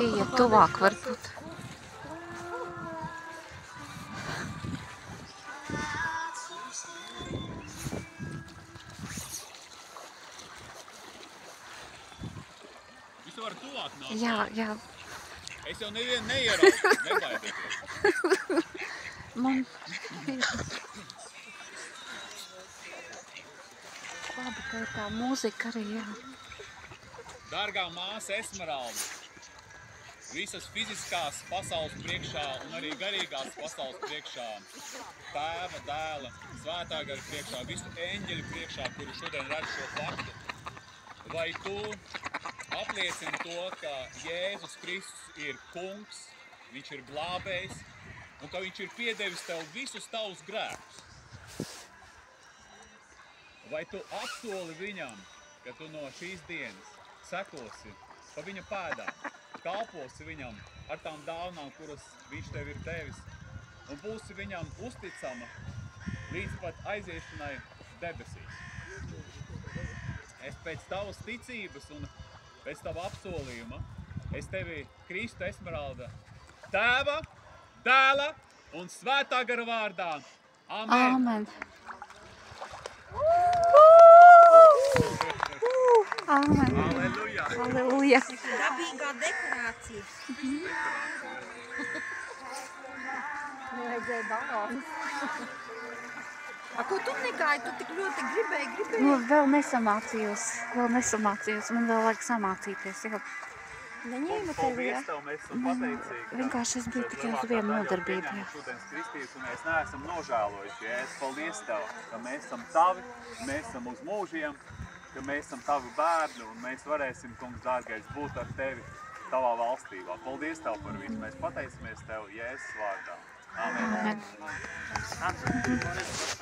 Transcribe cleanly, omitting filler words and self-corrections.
pieiet tuvāk varbūt. Jūs varat tuvāk nākt? Jā, jā. Es jau nevienu neieraugu, nebaidieties. Man ir... Labi, ka ir tā mūzika arī, jā. Dārgā māsa Esmeralda, visas fiziskās pasaules priekšā un arī garīgās pasaules priekšā, Tēva, Dēla, Svētā gara priekšā, visu eņģeļu priekšā, kuri šodien redz šo faktu, vai tu apliecini to, ka Jēzus Kristus ir kungs, viņš ir glābējs un ka viņš ir piedevis tev visus tavus grēkus? Vai tu apsoli viņam, ka tu no šīs dienas sekosi pa viņa pēdām, kalposi viņam ar tām dāvanām, kuras viņš tev ir devis, un būsi viņam uzticama līdz pat aiziešanai debesīs? Es pēc tavas ticības un pēc tava apsolījuma, es tevi, Kristu Esmeralda, Tēva, Dēla un Svētā gara vārdā. Amen! Amen! Amen! Halleluja! Halleluja! Dabīgā dekorācija. Nevajadzēja balons. Ko tu negāji? Tu tik ļoti gribēji? Nu, vēl nesamācījos. Man vēl vajag samācīties, jā. Neņēma tevi, jā? Mēs esam pateicīgi. Vienkārši es biju tikai uz vienu nodarbību, jā. Šodienas Kristītes, un mēs neesam nožēlojuši, Jēzus, paldies Tev, ka mēs esam Tavi, mēs esam uz mūžiem, ka mēs esam Tavi bērni, un mēs varēsim, kungs dārgais, būt ar Tevi Tavā valstībā. Paldies Tev par visu. Mēs pateicamies Tev Jēzus vārdā. Amen. Amen.